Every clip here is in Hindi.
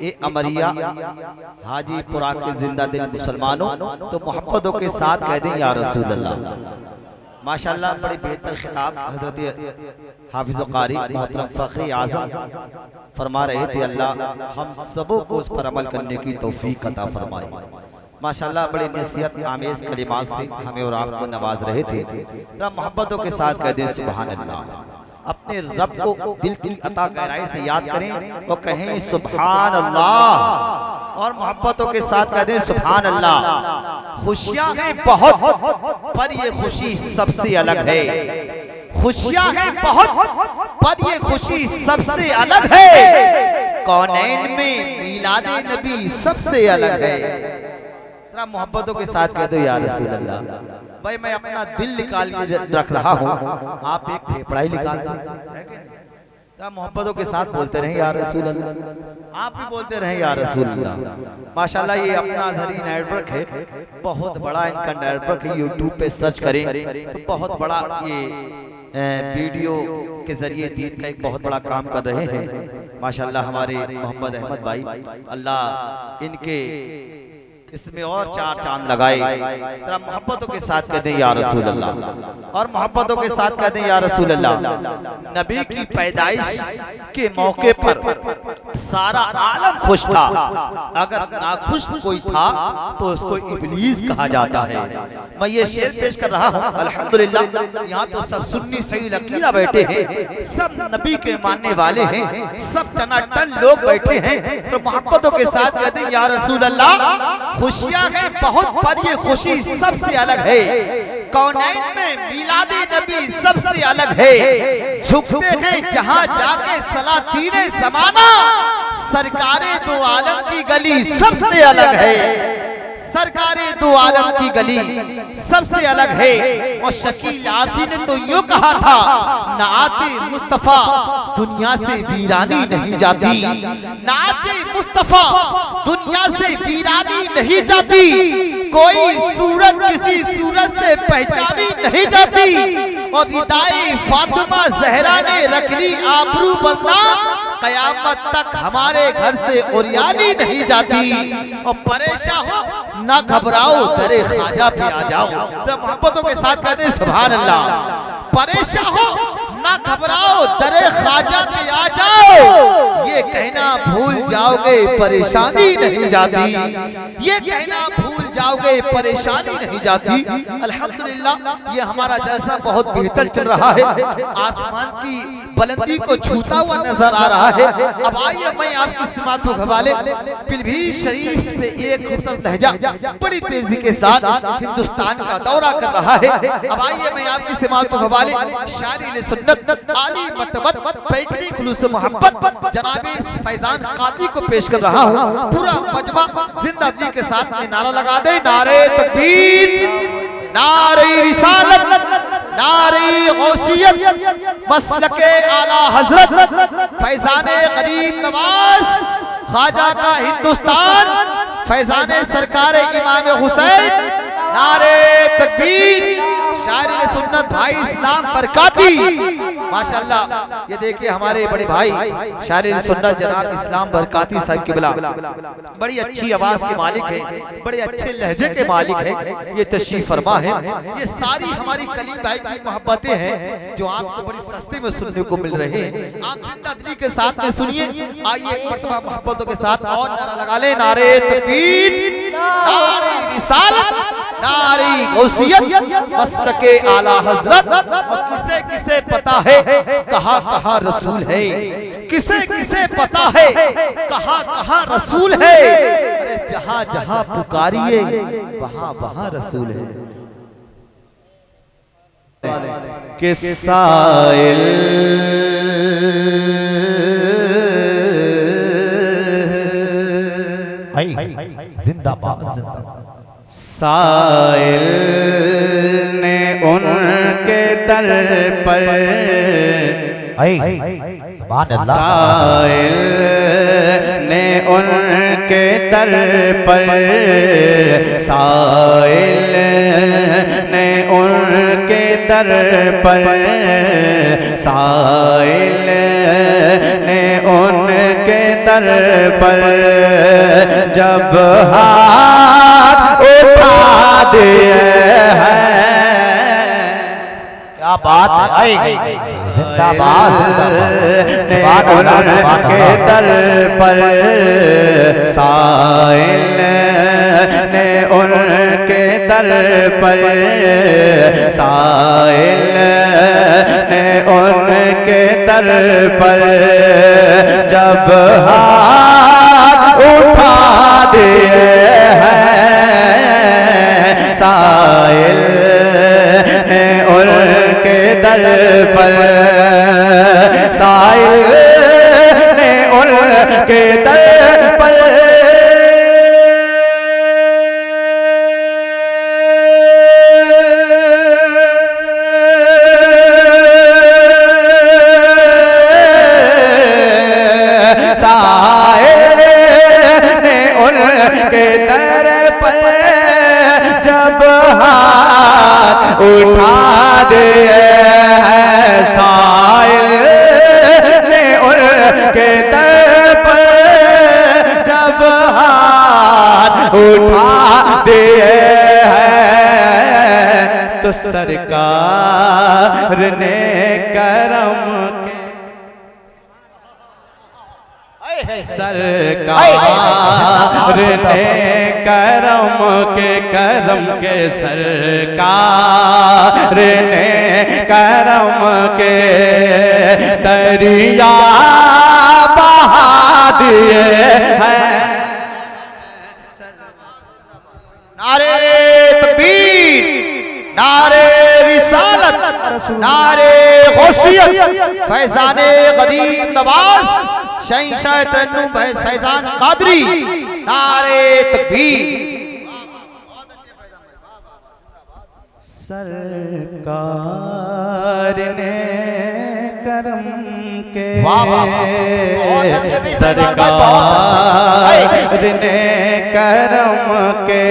ए अमरिया हाजीपुरा के जिंदा दिल मुसलमानों, तो मोहब्बतों के साथ कह दें या रसूल अल्लाह। माशाअल्लाह बड़ी बेहतर खिताब हजरत हाफिज़ कारी मोहतरम फ़ख्री आज़म फरमा रहे थे, अल्लाह हम सबों को उस पर अमल करने की तौफीक अता फरमाए। माशाअल्लाह बड़ी नसीहत आमेज़ कलिमात से हमें और आपको नवाज रहे थे। मोहब्बतों के साथ कह दें सुभान अल्लाह। अपने रब को दिल की अता गहराई से याद करें और कहें सुभान अल्लाह, और मोहब्बतों के साथ कह दें सुभान अल्लाह। खुशियां हैं बहुत पर ये खुशी सबसे अलग है। खुशियां हैं बहुत पर ये खुशी सबसे अलग है। कौनैन में मिलादे नबी सबसे अलग है। जरा मोहब्बतों के साथ कह दो या रसूल अल्लाह। भाई मैं अपना दिल निकाल के रख रहा हूँ, आप एक फेफड़ा ही निकाल दो। मोहब्बतों के साथ बोलते रहे या रसूल अल्लाह, आप भी बोलते रहे या रसूल अल्लाह। माशाल्लाह ये अपना ज़री नेटवर्क है, बहुत बड़ा इनका नेटवर्क है। यूट्यूब पे सर्च करें तो बहुत बड़ा ये वीडियो के जरिए दीन का एक बहुत बड़ा काम कर रहे हैं। माशाल्लाह हमारे मोहम्मद अहमद भाई, अल्लाह इनके इसमें और चार चांद लगाए। तेरा मोहब्बतों के साथ कह दें या रसूल अल्लाह, और मोहब्बतों के साथ कह दें या रसूल अल्लाह। नबी की पैदाइश के मौके पर सारा आलम खुश था। अगर नाखुश कोई था तो उसको इब्लीस कहा जाता है। मैं ये शेर पेश कर रहा हूँ अल्हम्दुलिल्लाह। यहाँ तो सब सुन्नी सही अकीदा बैठे हैं, सब नबी के मानने वाले हैं, सब टनाटन लोग बैठे हैं। तो मोहब्बतों के साथ कह दें या रसूल अल्लाह। खुशियां हैं बहुत पर ये खुशी सबसे अलग है। कौनैन में मिलादे नबी सबसे अलग है। झुकते हैं जहां जाके सलातीने ज़माना, सरकारे दो आलम की गली सबसे अलग है। सरकारे दो आलम की गली सबसे अलग है। और शकील आरफी ने तो यूं कहा था, नाते मुस्तफा दुनिया से वीरानी नहीं जाती। नाते मुस्तफा दुनिया से वीरानी नहीं जाती। कोई सूरत किसी सूरत से पहचानी नहीं जाती। और रिदाए फातिमा जहरा ने रखनी आबरू वरना कयामत तक हमारे घर से उरियानी नहीं जाती। और परेशान हो ना घबराओ, दरे ख्वाजा पे आ जाओ। तो मोहब्बतों के साथ कहते हैं सुभान अल्लाह। परेशान हो ना घबराओ, दरे ख्वाजा पे आ जाओ। ये कहना भूल जाओगे परेशानी नहीं जाती। ये कहना भूल जाओगे परेशानी नहीं जाती। अल्हम्दुलिल्लाह ये हमारा जलसा बहुत बेहतर चल रहा है। आसमान की बुलंदी को छूता हुआ नजर आ रहा है। अब आइए मैं आपकी समात हवाले पिलभीर शरीफ से एक खूबसूरत लहजा बड़ी तेजी के साथ हिंदुस्तान का दौरा कर रहा है। अब आइए मैं आपकी समात हवाले शायर सुन्नत आली मर्तबत पैकरी खुलूस मोहब्बत जनाबे फैजान कादी को पेश कर रहा हूँ। पूरा मजमा जिंदा दिली के साथ में नारा लगा दे, नारे तकबीर, नारे रिसालत, नारे गौसियत, मसलके आला हजरत फैजाने गरीब नवाज ख्वाजा का हिंदुस्तान, फैजाने सरकार इमाम हुसैन। नारे तकबीर, शायर सुन्नत भाई इस्लाम बरकाती। माशाल्लाह ये देखिए हमारे बड़े भाई शायर सुन्नत जनाब इस्लाम बरकाती साहब किबला बड़ी अच्छी आवाज के मालिक है, बड़े अच्छे लहजे के मालिक है। ये तशरीफ फरमा है। ये सारी हमारी कलीम भाई की मोहब्बतें हैं जो आपको बड़ी सस्ते में सुनने को मिल रहे हैं। आप जिंदा दिली के साथ में सुनिए। आइए एक मर्तबा मोहब्बतों के साथ और नारा लगा ले, नारे तकबीर, नारे रिसालत, नारे गौसियत, मसलके आला हजरत। और किसे किसे पता है कहाँ कहाँ रसूल है, किसे किसे पता है कहाँ कहाँ रसूल है। अरे जहाँ जहाँ पुकारिए वहाँ वहाँ रसूल है। के साइल जिंदाबाद जिंदाबाद। साइल ने उनके दर पर, साइल ने उनके दर पर, साइल ने उनके दर पर साइल ने उनके दर पर जब हाथ उठा दिए हैं। क्या बात है, जिंदाबाद उनके दर पर साइल ने उनके दर पर साइल ने उनके दर पर जब हाथ उठा दिए हैं साइल ने उनके दर पर साइल ने उनके दर पर साइल ने उनके दर पर जब हाथ उठा दिए हैं साइल ने उनके दर पर जब हाथ उठा दिए हैं तो सरकार ने करम के सरकार ने करम के सरकार ने करम के दरिया बहा दिए हैं। नारे तकबीर, नारे रिसालत, नारे गौसियत, फैजाने गरीब नवाज, शहंशाह तरन्नुम फैजान कादरी, नारे तकबीर। सरकार ने करम के सरकार ने करम के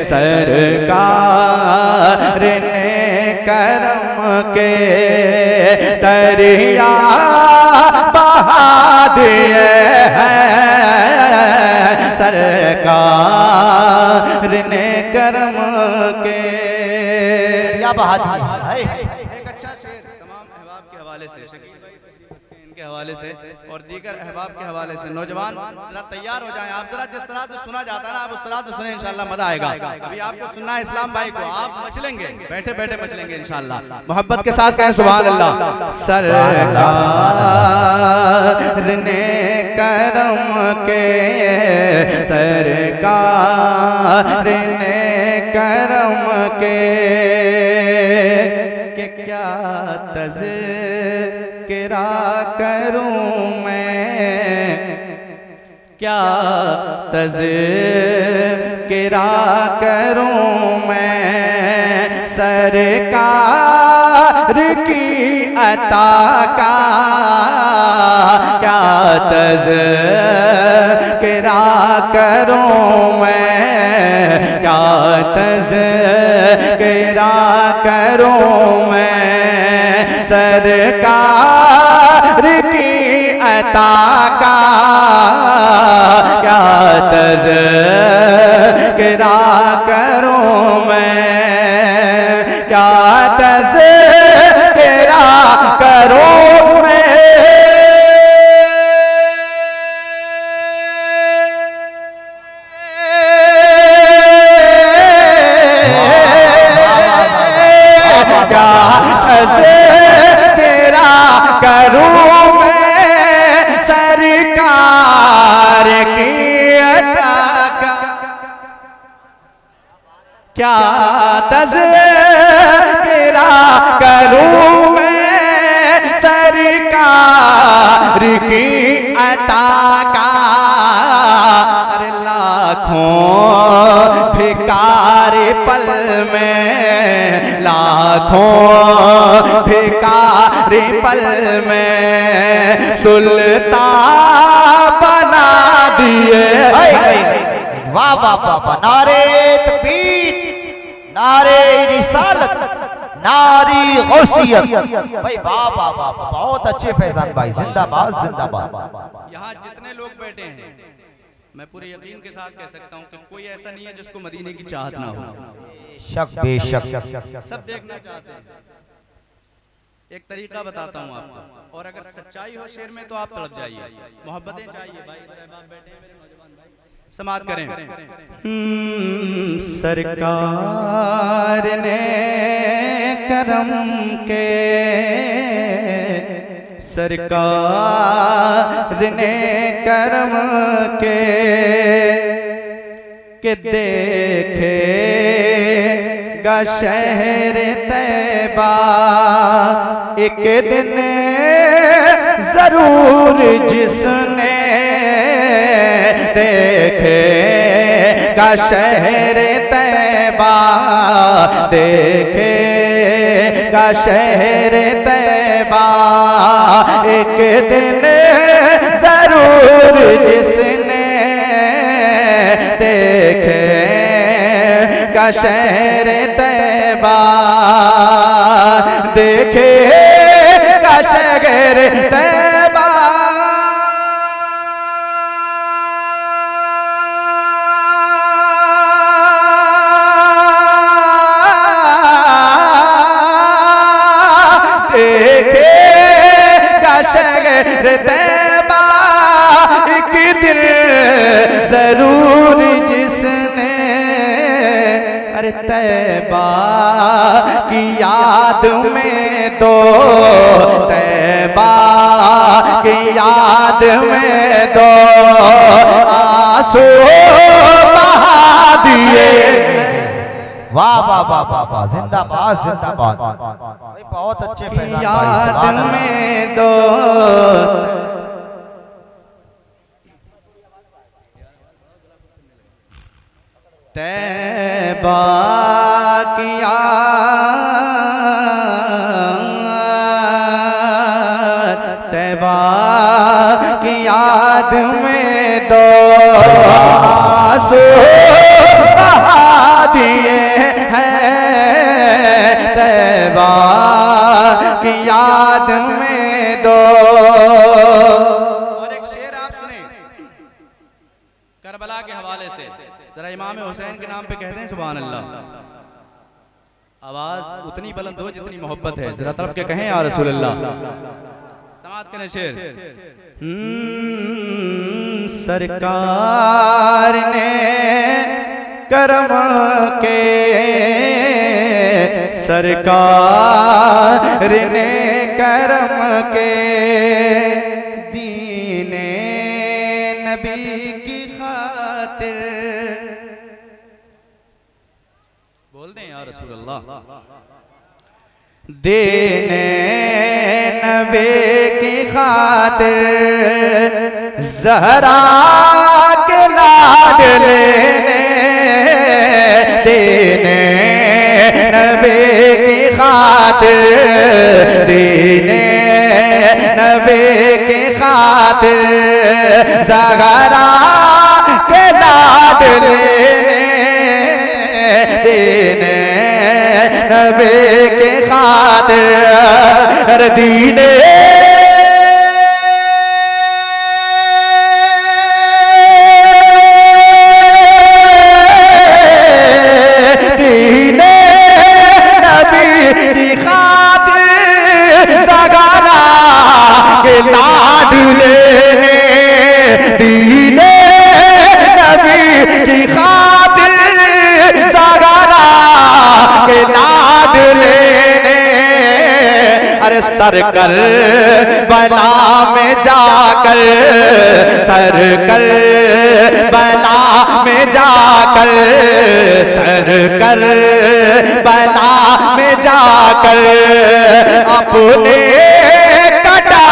सरकार ने करम के दरिया बहा दिए हैं सरकार ने करम के बहा दिया। एक अच्छा शेर तमाम अहबाब के हवाले से, शकील भाई इनके हवाले से और दीगर अहबाब के हवाले से। नौजवान जरा तैयार हो जाएं, आप जरा जिस तरह से सुना जाता है ना आप उस तरह से सुने, इंशाल्लाह मजा आएगा। अभी आपको सुनना है इस्लाम भाई को, आप मचलेंगे, बैठे बैठे मचलेंगे इंशाल्लाह। मोहब्बत के साथ कहें सुभान अल्लाह। सरकार ने करम के सरकार ने करम के क्या तज़किरा करूं मैं, क्या तज़किरा करूं मैं सरकार की अता का, क्या तज़किरा करूं मैं, क्या तज़किरा करूं मैं सरकार की अता का, क्या तज़किरा करूं मैं, क्या तज़किरा करूं मैं। तेरा करूं मैं सरकार की अता का, क्या तज़किरा करूं मैं सरकार की अता का। अरे लाखों भिखारी पल में, लाखों भिखारी पल में सुल्तान बना दिए। वाह वाह वाह वाह, नारे तकबीर, नारे रिसालत, नारी गौसियत। भाई वाह वाह वाह, बहुत अच्छे फैजान भाई, जिंदाबाद जिंदाबाद। यहाँ जितने लोग बैठे हैं मैं पूरे यकीन के साथ कह सकता हूँ कि कोई ऐसा नहीं है जिसको मदीने की चाहत ना हो। शक बेशक, सब देखना चाहते हैं। एक तरीका बताता हूँ आपको, और अगर सच्चाई हो शेर में तो आप तड़प जाइए, मोहब्बतें चाहिए भाई। बैठे हैं मेरे नौजवान भाई, समात करें। सरकार ने करम के, सरकार ने करम के देखेगा शहर तैबा एक दिन जरूर, जिसने देखेगा शहर तैबा, देखेगा शहर तैबा एक दिन जरूर, जिसने देखेगा शहर तैबा, देखेगा शहर तैबा। देखेगा शहर तैबा एक दिन जरूर, जिसने अरे तैबा की याद में दो, तैबा की याद में दो आंसू बहा दिए। वाह वाह वाह वाह वाह, जिंदाबाद जिंदाबाद। बहुत अच्छे फैजान भाई, याद में दो तैबा की याद, तैबा की याद में दो आंसू बहा दिए हैं, तैबा की याद में दो। और एक शेर आप सुने करबला के हवाले से, जरा इमाम हुसैन के नाम पे कहते हैं सुभान अल्लाह। आवाज उतनी बुलंद हो जितनी मोहब्बत है, जरा तरफ के कहें या रसूल अल्लाह। समात करें शेर। सरकार ने करम के, सरकार ने करम के दीने नबी की खातिर, बोल दें या रसूल अल्लाह। देने नबी की खातिर ज़हरा के लाड लेने, देने नबी की खातिर, देने नबी की खातिर ज़हरा के लाड लेने, देने नबी के खातिर दीने दीने नबी की खातिर ज़गारा के लाड लेने, दीने नबी की खातिर ज़गारा के लाड लेने। अरे सर कर बला में जाकर, सर कर बला में जाकर, सर कर बला में जाकर अपने कटा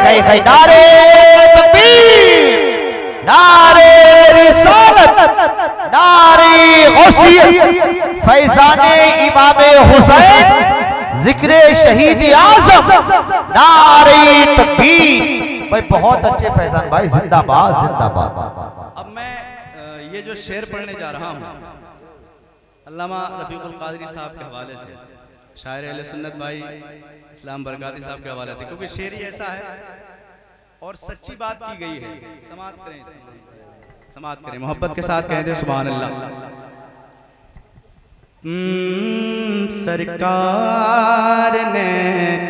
दिए। नारे तकबीर, नारे रिसालत, नारे गौसियत, फैजाने इमाम हुसैन, जिक्र शहीद आज़म, नारे तकबीर। भाई बहुत अच्छे फैजान भाई, जिंदाबाद जिंदाबाद। अब मैं ये जो शेर पढ़ने जा रहा हूँ अल्लामा रफीकुल कादरी साहब के हवाले से शायर अहले सुन्नत भाई इस्लाम बरकाती साहब के हवाले थे, क्योंकि शेर ही ऐसा है और सच्ची बात की गई है। समात करें मोहब्बत के साथ कहते हैं सुभान अल्लाह। सरकार ने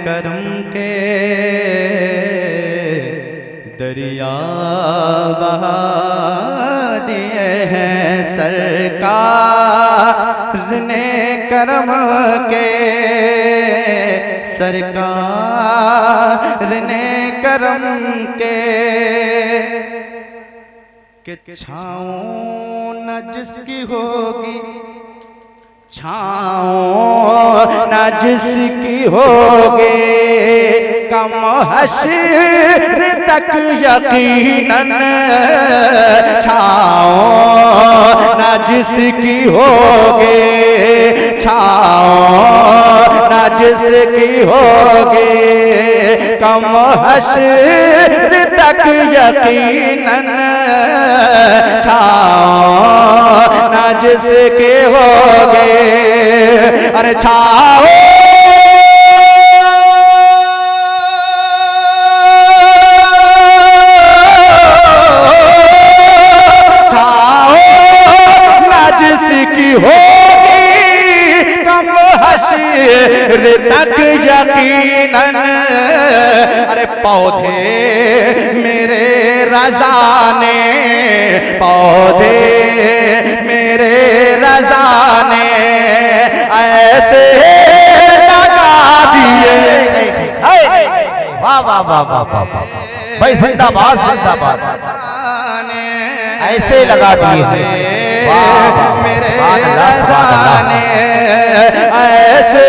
करम के दरिया बहा दिए हैं, सरकार ने करम के, सरकार ने करम के छाँव न जिसकी होगी, छाँव न जिसकी होगे, कम हश्र तक यकीनन छाँव न जिसकी होगे, छाँव न जिसकी होगे, कम हश्र तक यकीनन छाँव न जिसके होगे। अरे छाओ छाओ न जिसकी होगी, कम हश्र तक यकीनन। अरे पौधे मेरे रज़ा ने, पौधे मेरे रज़ा ने ऐसे लगा दिए। वाह वाह वाह वाह वाह भाई, जिंदाबाद जिंदाबाद, ऐसे लगा दिए हैं मेरे रज़ा ने ऐसे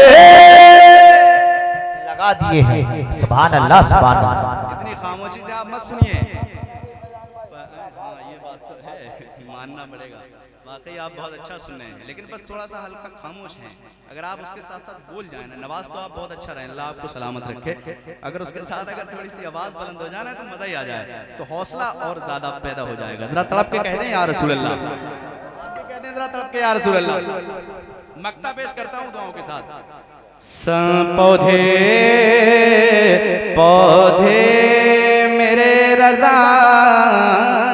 लगा दिए हैं। सुभान अल्लाह सुभान अल्लाह। इतनी खामोशी से आप मत सुनिए। हाँ, ये बात तो है, मानना पड़ेगा, वाकई आप बहुत अच्छा सुन रहे हैं, लेकिन बस थोड़ा सा हल्का खामोश हैं। अगर आप उसके साथ साथ बोल जाए ना, नवाज तो आप बहुत अच्छा रहे, अल्लाह आपको सलामत रखे। अगर उसके साथ अगर थोड़ी सी आवाज़ बुलंद हो जाए ना तो मज़ा ही आ जाए, तो हौसला और ज़्यादा पैदा हो जाएगा। ज़रा तड़प के कह दें या रसूल अल्लाह, कहते हैं ज़रा तड़प के या रसूल अल्लाह। मक्ता पेश करता हूँ दुआओं के साथ। पौधे पौधे मेरे रज़ा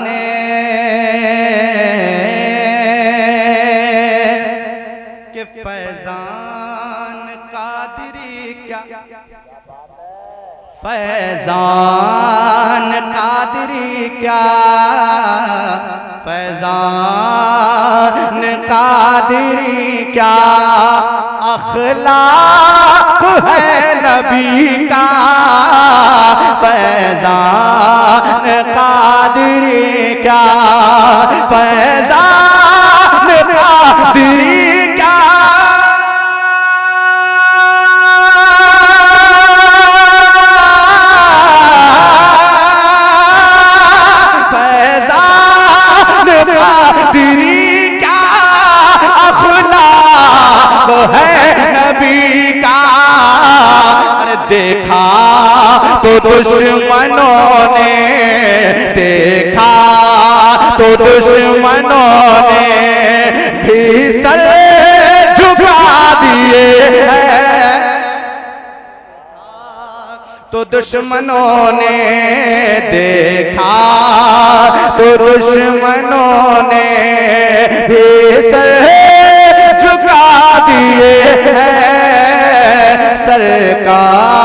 ने के फैज़ान कादरी क्या, फैज़ान कादरी क्या, फैज़ान कादरी क्या अखलाक है नबी का, फैज़ान कादरी क्या, फैज़ान कादरी क्या फैज़ान कादरी क्या अखलाक है नबी का। अरे देखा तो दुश्मनों ने, देखा तो दुश्मनों ने भी सर झुका दिए हैं, तो दुश्मनों ने देखा तो दुश्मनों ने भी सर झुका दिए हैं, सरकार